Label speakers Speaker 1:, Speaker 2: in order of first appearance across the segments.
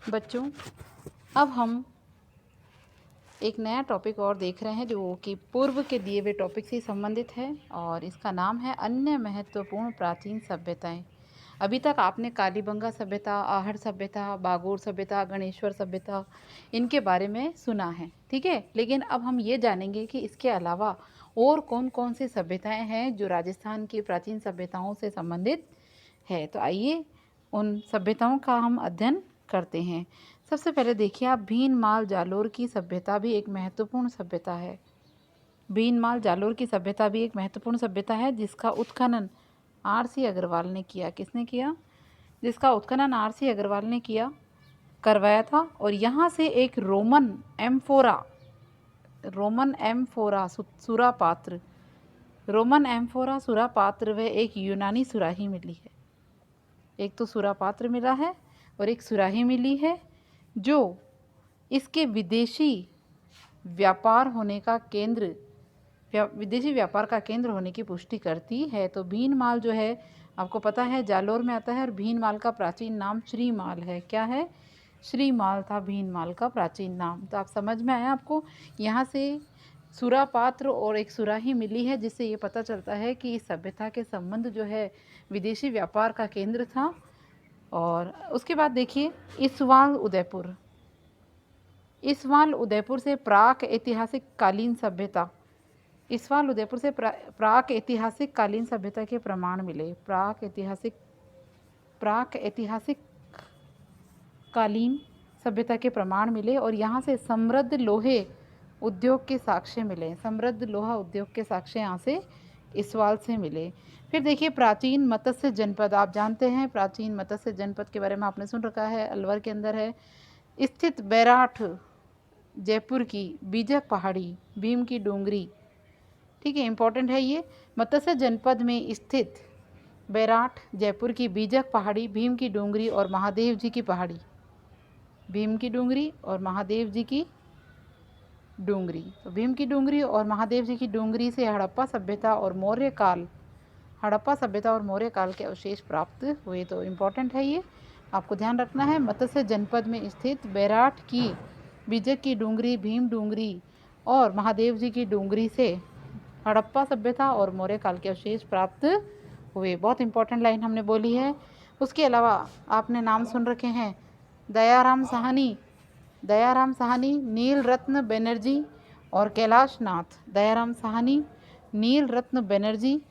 Speaker 1: बच्चों, अब हम एक नया टॉपिक और देख रहे हैं जो कि पूर्व के दिए हुए टॉपिक से संबंधित है और इसका नाम है अन्य महत्वपूर्ण प्राचीन सभ्यताएं। अभी तक आपने कालीबंगा सभ्यता, आहड़ सभ्यता, बागोर सभ्यता, गणेश्वर सभ्यता इनके बारे में सुना है, ठीक है। लेकिन अब हम ये जानेंगे कि इसके अलावा और कौन कौन सी सभ्यताएं हैं जो राजस्थान की प्राचीन सभ्यताओं से संबंधित है। तो आइए उन सभ्यताओं का हम अध्ययन करते हैं। सबसे पहले देखिए आप, भीनमाल जालोर की सभ्यता भी एक महत्वपूर्ण सभ्यता है। भीनमाल जालोर की सभ्यता भी एक महत्वपूर्ण सभ्यता है जिसका उत्खनन आर.सी. अग्रवाल ने किया। किसने किया? जिसका उत्खनन आर.सी. अग्रवाल ने करवाया था। और यहाँ से एक रोमन एम्फोरा सुरापात्र व एक यूनानी सुराही मिली है। एक तो सुरापात्र मिला है और एक सुराही मिली है जो इसके विदेशी व्यापार का केंद्र होने की पुष्टि करती है। तो भीनमाल जो है आपको पता है जालोर में आता है और भीनमाल का प्राचीन नाम श्रीमाल है। क्या है? श्रीमाल था भीनमाल का प्राचीन नाम। तो आप समझ में आया आपको? यहाँ से सुरापात्र और एक सुराही मिली है जिससे ये पता चलता है कि इस सभ्यता के संबंध जो है विदेशी व्यापार का केंद्र था। और उसके बाद देखिए इसवाल उदयपुर से प्राक ऐतिहासिक कालीन सभ्यता के प्रमाण मिले। प्राक ऐतिहासिक कालीन सभ्यता के प्रमाण मिले और यहाँ से समृद्ध लोहा उद्योग के साक्ष्य यहाँ से इसवाल से मिले। फिर देखिए प्राचीन मत्स्य जनपद, आप जानते हैं प्राचीन मत्स्य जनपद के बारे में आपने सुन रखा है, अलवर के अंदर है स्थित बैराठ, जयपुर की बीजक पहाड़ी, भीम की डूंगरी, ठीक है, इंपॉर्टेंट है ये। मत्स्य जनपद में स्थित बैराठ, जयपुर की बीजक पहाड़ी, भीम की डूंगरी और महादेव जी की पहाड़ी, भीम की डूंगरी और महादेव जी की डूंगरी। तो भीम की डूंगरी और महादेव जी की डूंगरी से हड़प्पा सभ्यता और मौर्य काल के अवशेष प्राप्त हुए। तो इम्पोर्टेंट है ये, आपको ध्यान रखना है। मत्स्य जनपद में स्थित बैराठ की बीजक की डूंगरी, भीम डूंगरी और महादेव जी की डूंगरी से हड़प्पा सभ्यता और मौर्य काल के अवशेष प्राप्त हुए। बहुत इंपॉर्टेंट लाइन हमने बोली है। उसके अलावा आपने नाम सुन रखे हैं दयाराम साहनी, नील रत्न बनर्जी और कैलाश नाथ। दयाराम साहनी, नील रत्न बनर्जी,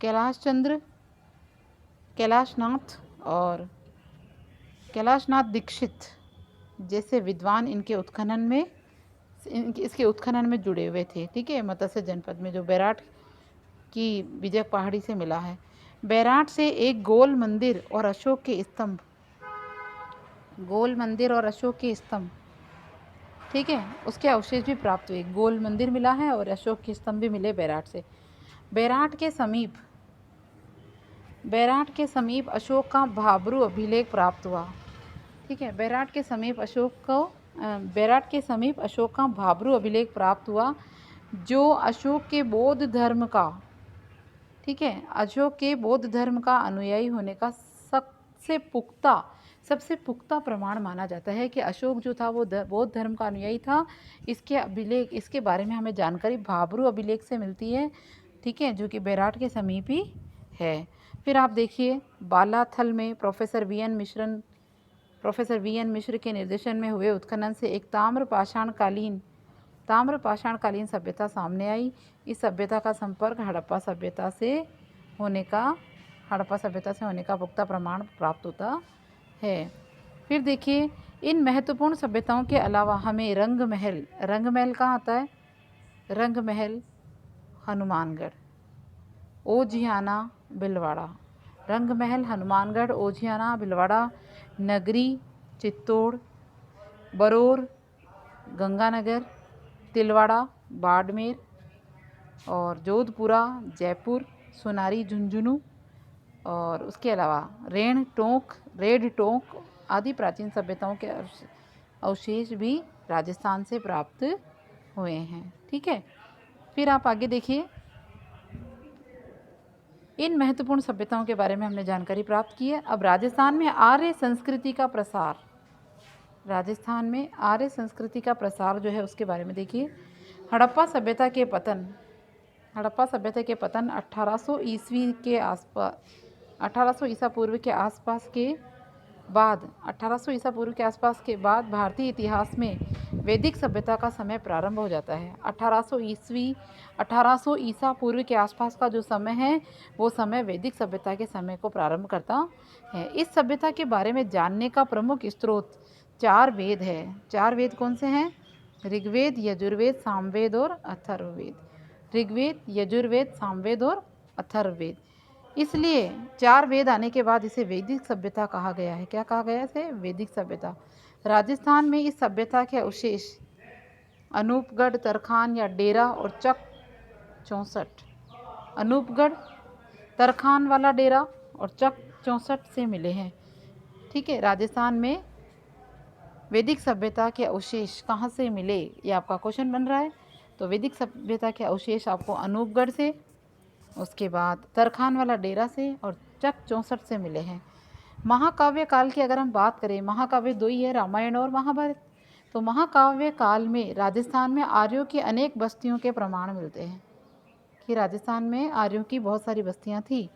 Speaker 1: कैलाश नाथ दीक्षित जैसे विद्वान इसके उत्खनन में जुड़े हुए थे, ठीक है। मत्स्य जनपद में जो बैराठ की बीजक पहाड़ी से मिला है। बैराठ से एक गोल मंदिर और अशोक के स्तंभ, ठीक है, उसके अवशेष भी प्राप्त हुए। गोल मंदिर मिला है और अशोक के स्तंभ भी मिले बैराठ से। बैराठ के समीप अशोक का भाब्रू अभिलेख प्राप्त हुआ, ठीक है। बैराठ के समीप अशोक का भाब्रू अभिलेख प्राप्त हुआ जो अशोक के बौद्ध धर्म का, ठीक है, अशोक के बौद्ध धर्म का अनुयायी होने का सबसे पुख्ता प्रमाण माना जाता है कि अशोक जो था वो बौद्ध धर्म का अनुयायी था। इसके बारे में हमें जानकारी भाब्रू अभिलेख से मिलती है, ठीक है, जो कि बैराठ के समीप ही है। फिर आप देखिए बालाथल में प्रोफेसर वी एन मिश्र के निर्देशन में हुए उत्खनन से एक ताम्रपाषाणकालीन सभ्यता सामने आई। इस सभ्यता का संपर्क हड़प्पा सभ्यता से होने का पुख्ता प्रमाण प्राप्त होता है। फिर देखिए इन महत्वपूर्ण सभ्यताओं के अलावा हमें रंगमहल कहाँ आता है? रंगमहल हनुमानगढ़, ओझियाना भिलवाड़ा, नगरी चित्तौड़, बरौर, गंगानगर, तिलवाड़ा, बाड़मेर और जोधपुरा, जयपुर, सोनारी, झुंझुनू और उसके अलावा रेड टोंक आदि प्राचीन सभ्यताओं के अवशेष भी राजस्थान से प्राप्त हुए हैं, ठीक है। फिर आप आगे देखिए इन महत्वपूर्ण सभ्यताओं के बारे में हमने जानकारी प्राप्त की है। अब राजस्थान में आर्य संस्कृति का प्रसार, राजस्थान में आर्य संस्कृति का प्रसार जो है उसके बारे में देखिए। हड़प्पा सभ्यता के पतन, हड़प्पा सभ्यता के पतन 1800 ईस्वी के आसपास, 1800 ईसा पूर्व के आसपास के बाद 1800 ईसा पूर्व के आसपास के बाद भारतीय इतिहास में वैदिक सभ्यता का समय प्रारंभ हो जाता है। 1800 ईसा पूर्व के आसपास का जो समय है वो समय वैदिक सभ्यता के समय को प्रारंभ करता है। इस सभ्यता के बारे में जानने का प्रमुख स्रोत 4 वेद है। 4 वेद कौन से हैं? ऋग्वेद, यजुर्वेद, सामवेद और अथर्ववेद। ऋग्वेद, यजुर्वेद, सामवेद और अथर्ववेद। इसलिए 4 वेद आने के बाद इसे वैदिक सभ्यता कहा गया है। क्या कहा गया है इसे? वैदिक सभ्यता। राजस्थान में इस सभ्यता के अवशेष अनूपगढ़, तरखान या डेरा और चक 64, अनूपगढ़, तरखान वाला डेरा और चक 64 से मिले हैं। ठीक है, राजस्थान में वैदिक सभ्यता के अवशेष कहाँ से मिले, ये आपका क्वेश्चन बन रहा है। तो वैदिक सभ्यता के अवशेष आपको अनूपगढ़ से, उसके बाद तरखान वाला डेरा से और चक 64 से मिले हैं। महाकाव्य काल की अगर हम बात करें, महाकाव्य 2 ही है, रामायण और महाभारत। तो महाकाव्य काल में राजस्थान में आर्यों की अनेक बस्तियों के प्रमाण मिलते हैं कि राजस्थान में आर्यों की बहुत सारी बस्तियां थी।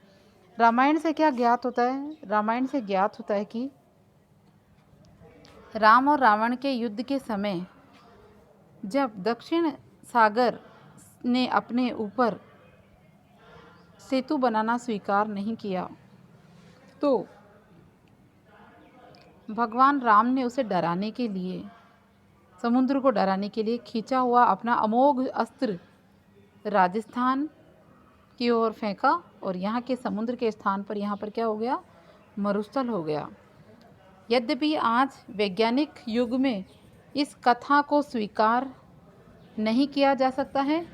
Speaker 1: रामायण से क्या ज्ञात होता है? रामायण से ज्ञात होता है कि राम और रावण के युद्ध के समय जब दक्षिण सागर ने अपने ऊपर सेतु बनाना स्वीकार नहीं किया तो भगवान राम ने उसे डराने के लिए, समुद्र को डराने के लिए खींचा हुआ अपना अमोघ अस्त्र राजस्थान की ओर फेंका और यहाँ के समुद्र के स्थान पर यहाँ पर क्या हो गया? मरुस्थल हो गया। यद्यपि आज वैज्ञानिक युग में इस कथा को स्वीकार नहीं किया जा सकता है,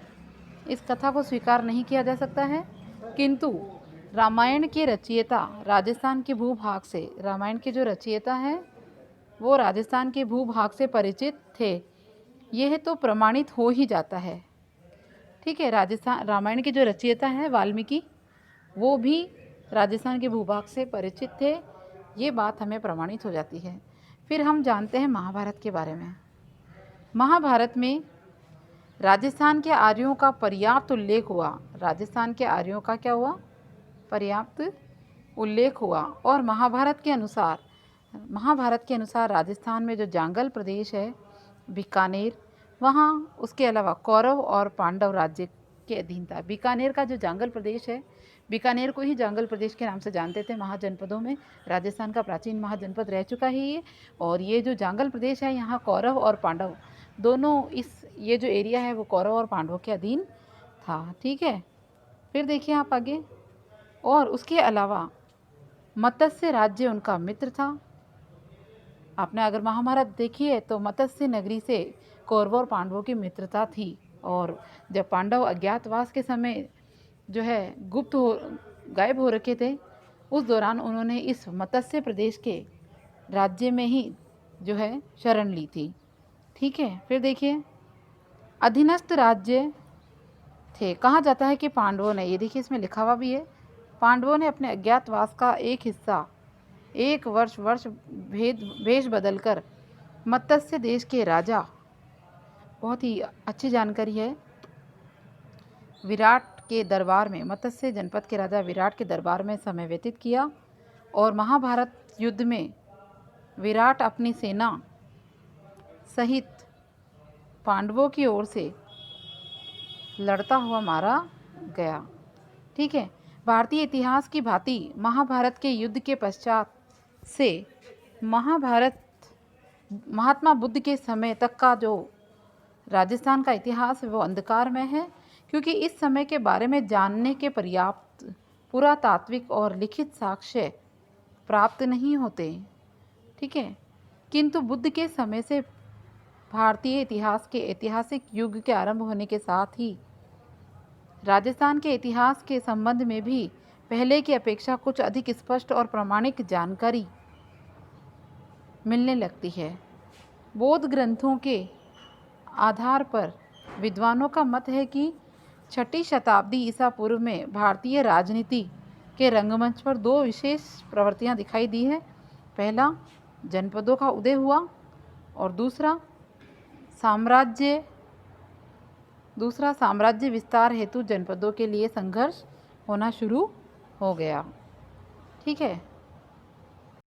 Speaker 1: इस कथा को स्वीकार नहीं किया जा सकता है, किंतु रामायण के रचयिता राजस्थान के भूभाग से, रामायण के जो रचयिता हैं वो राजस्थान के भूभाग से परिचित थे, यह तो प्रमाणित हो ही जाता है। ठीक है, राजस्थान, रामायण के जो रचयिता हैं वाल्मीकि, वो भी राजस्थान के भूभाग से परिचित थे, ये बात हमें प्रमाणित हो जाती है। फिर हम जानते हैं महाभारत के बारे में। महाभारत में राजस्थान के आर्यों का पर्याप्त उल्लेख हुआ। राजस्थान के आर्यों का क्या हुआ? पर्याप्त उल्लेख हुआ। और महाभारत के अनुसार राजस्थान में जो जांगल प्रदेश है, बीकानेर, वहाँ उसके अलावा कौरव और पांडव राज्य के अधीन था। बीकानेर का जो जांगल प्रदेश है, बीकानेर को ही जांगल प्रदेश के नाम से जानते थे। महाजनपदों में राजस्थान का प्राचीन महाजनपद रह चुका है ये। और ये जो जांगल प्रदेश है, यहाँ कौरव और पांडव दोनों, ये जो एरिया है वो कौरव और पांडवों के अधीन था। ठीक है, फिर देखिए आप आगे। और उसके अलावा मत्स्य राज्य उनका मित्र था। आपने अगर महाभारत देखी है तो मत्स्य नगरी से कौरवों और पांडवों की मित्रता थी। और जब पांडव अज्ञातवास के समय जो है गायब हो रखे थे, उस दौरान उन्होंने इस मत्स्य प्रदेश के राज्य में ही जो है शरण ली थी। ठीक है, फिर देखिए अधीनस्थ राज्य थे। कहा जाता है कि पांडवों ने, ये देखिए इसमें लिखा हुआ भी है, पांडवों ने अपने अज्ञातवास का एक हिस्सा एक वर्ष भेष बदलकर मत्स्य देश के राजा, बहुत ही अच्छी जानकारी है, विराट के दरबार में, मत्स्य जनपद के राजा विराट के दरबार में समय व्यतीत किया। और महाभारत युद्ध में विराट अपनी सेना सहित पांडवों की ओर से लड़ता हुआ मारा गया। ठीक है, भारतीय इतिहास की भांति महाभारत के युद्ध के पश्चात से महात्मा बुद्ध के समय तक का जो राजस्थान का इतिहास है वो अंधकार में है, क्योंकि इस समय के बारे में जानने के पर्याप्त पुरातात्विक और लिखित साक्ष्य प्राप्त नहीं होते। ठीक है, किंतु बुद्ध के समय से भारतीय इतिहास के ऐतिहासिक युग के आरंभ होने के साथ ही राजस्थान के इतिहास के संबंध में भी पहले की अपेक्षा कुछ अधिक स्पष्ट और प्रामाणिक जानकारी मिलने लगती है। बौद्ध ग्रंथों के आधार पर विद्वानों का मत है कि 6ठी शताब्दी ईसा पूर्व में भारतीय राजनीति के रंगमंच पर दो विशेष प्रवृत्तियां दिखाई दी है। पहला, जनपदों का उदय हुआ और दूसरा साम्राज्य विस्तार हेतु जनपदों के लिए संघर्ष होना शुरू हो गया। ठीक है,